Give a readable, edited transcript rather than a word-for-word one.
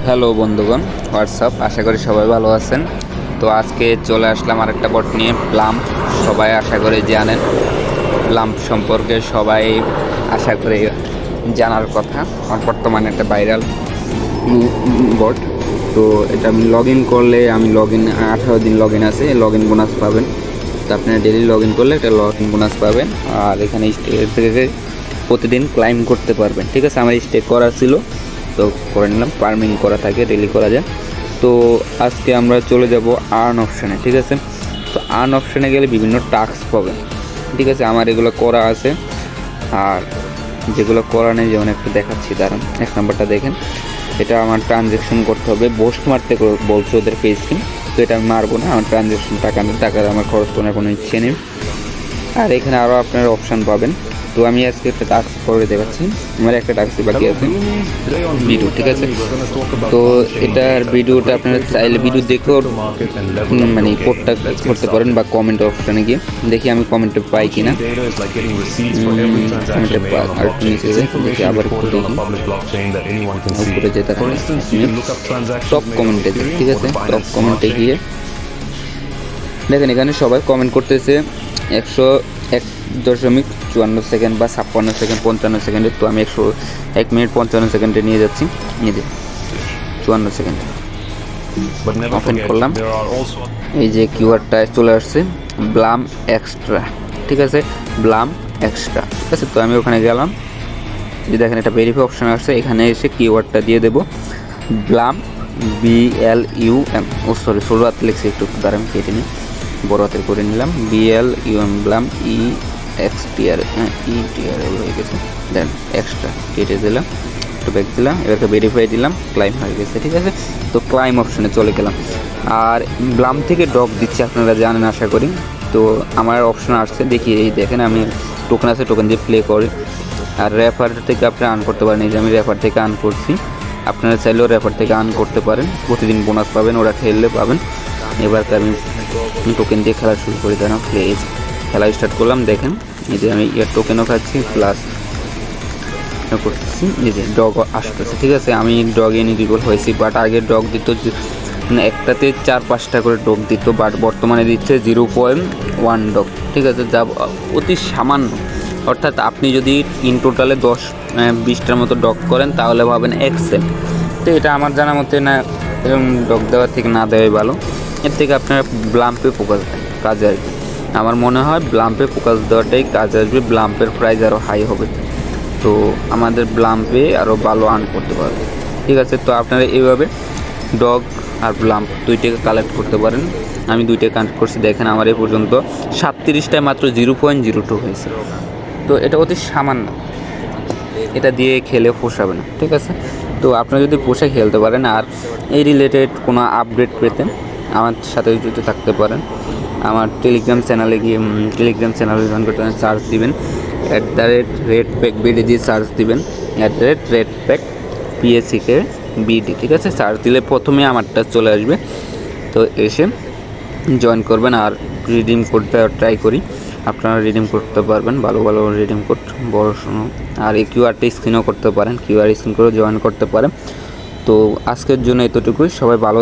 Hello বন্ধুগণ, WhatsApp. আশা করি সবাই ভালো আছেন। তো আজকে চলে আসলাম আরেকটা বট নিয়ে, প্লাম। সবাই আশা করি জানেন প্লাম সম্পর্কে, সবাই আশা করি জানার কথা। আমার বর্তমানে একটা ভাইরাল বট। তো এটা আমি লগ ইন করলে, আমি 18 দিন লগ ইন আছে, লগ ইন বোনাস পাবেন। তো আপনারা ডেলি লগ ইন করলে একটা লগ ইন বোনাস পাবেন। আর এখানে স্টে থেকে প্রতিদিন ক্লাইম করতে পারবেন। ঠিক আছে, আমার স্টে করা ছিল, তো করে নিলাম। ফার্মিং করা থাকে, ডেলি করা যায়। তো আজকে আমরা চলে যাব আর্ন অপশানে। ঠিক আছে, তো আর্ন অপশানে গেলে বিভিন্ন টাস্ক পাবেন। ঠিক আছে, আমার এগুলো করা আছে, আর যেগুলো করা নেই যেমন একটু দেখাচ্ছি, দাঁড়ান। 1 নাম্বারটা দেখেন, এটা আমার ট্রানজ্যাকশন করতে হবে। বোস্ট মারতে বলছে ওদের পেজকে, তো এটা আমি মারবো না। আমার ট্রানজ্যাকশন টাকার আমার খরচ করার কোনো ইচ্ছে নেই। আর এখানে আরও আপনারা অপশান পাবেন। তো আমি আজকে একটা টাস্ক করে দেখাচ্ছি। আমার একটা টাস্ক বাকি আছে, ভিডিও। ঠিক আছে, তো এটার ভিডিওটা আপনারা চাইলে ভিডিও দেখেও মানে কোডটা করতে পারেন, বা কমেন্ট অপশানে গিয়ে দেখি আমি কমেন্টে পাই কিনা। আর দেখি আবার একটু দেখি, উপরে যেতে টপ কমেন্টে। ঠিক আছে, টপ কমেন্টে গিয়ে দেখেন এখানে সবাই কমেন্ট করতেছে 101.54 সেকেন্ড বা 56 সেকেন্ড, 55 সেকেন্ডে। তো আমি 1 মিনিট 55 সেকেন্ডে নিয়ে যাচ্ছি। নিয়ে যে 54 সেকেন্ড ওপেন করলাম, এই যে কিওয়ার্ডটা চলে আসছে, ব্লাম এক্সট্রা। ঠিক আছে, ব্লাম এক্সট্রা। ঠিক আছে, তো আমি ওখানে গেলাম, যে দেখেন এটা ভেরিফাই অপশন আসছে। এখানে এসে কিওয়ার্ডটা দিয়ে দেবো, ব্লাম, BLUM। ও সরি, ষোলো হাতে লিখছি, একটু দ্বারা আমি কেটে নিই, বড় হাতের করে নিলাম। BLUM, ব্লাম EXTR, ETR হয়ে গেছে। দেন এক্সট্রা কেটে দিলাম, একটু ব্যাক দিলাম, এবারকে ভেরিফাই দিলাম, ক্লাইম হয়ে গেছে। ঠিক আছে, তো ক্লাইম অপশানে চলে গেলাম। আর ব্লাম থেকে ডগ দিচ্ছে, আপনারা জানেন আশা করি। তো আমার অপশন আসছে, দেখি এই দেখেন আমি টোকেন আছে, টোকেন দিয়ে প্লে করি। আর রেফার থেকে আপনি আর্ন করতে পারেন, এই যে আমি রেফার থেকে আর্ন করছি। আপনারা চাইলেও রেফার থেকে আর্ন করতে পারেন, প্রতিদিন বোনাস পাবেন, ওরা খেললে পাবেন। এবার আমি টোকেন দিয়ে খেলা শুরু করে দিলাম, খেলা স্টার্ট করলাম। দেখেন এই যে আমি ইয়ার টোকেনও খাচ্ছি, প্লাস করতেছি, এই যে ডগ আসতেছে। ঠিক আছে, আমি ডগ এনিগেবল হয়েছি, বাট আগে ডগ দিত মানে একটাতে 4-5টা করে ডগ দিত, বাট বর্তমানে দিচ্ছে 0.1 ডগ। ঠিক আছে, যা অতি সামান্য। অর্থাৎ আপনি যদি ইন টোটালে 10-20টার মতো ডগ করেন, তাহলে ভাবেন এক্সেল। তো এটা আমার জানা মতে না, এরকম ডগ দেওয়ার থেকে না দেওয়াই ভালো। এর থেকে আপনারা ব্লাম্পে ফোকাস দেন, কাজে আসবে। আমার মনে হয় ব্লাম্পে ফোকাস দেওয়াটাই কাজে আসবে, ব্লাম্পের প্রাইস আরও হাই হবে। তো আমাদের ব্লাম্পে আরও ভালো আর্ন করতে পারবে। ঠিক আছে, তো আপনারা এইভাবে ডগ আর ব্লাম্প দুইটাকে কালেক্ট করতে পারেন। আমি দুইটাকে কালেক্ট করছি, দেখেন আমার এ পর্যন্ত 37টায় মাত্র 0.02 হয়েছে। তো এটা অতি সামান্য, এটা দিয়ে খেলে পোষাবে না। ঠিক আছে, তো আপনারা যদি পোষে খেলতে পারেন, আর এই রিলেটেড কোনো আপডেট পেতে আমার সাথে যুক্ত থাকতে পারেন। আমার টেলিগ্রাম চ্যানেলে গিয়ে, টেলিগ্রাম চ্যানেলে জয়েন করতে পারেন। সার্চ দিবেন @redpack BD দিয়ে সার্চ দিবেন, @redpack PSCK BD। ঠিক আছে, সার্চ দিলে প্রথমে আমারটা চলে আসবে। তো এসে জয়েন করবেন, আর রিডিম করতে ট্রাই করি। আপনারা রিডিম করতে পারবেন, ভালো ভালো রিডিম কোড, বড় শোনো। আর এই কিউআরটা স্ক্রিনও করতে পারেন, কিউআর স্ক্রিন করে জয়েন করতে পারেন। তো আজকের জন্য এতটুকুই, সবাই ভালো।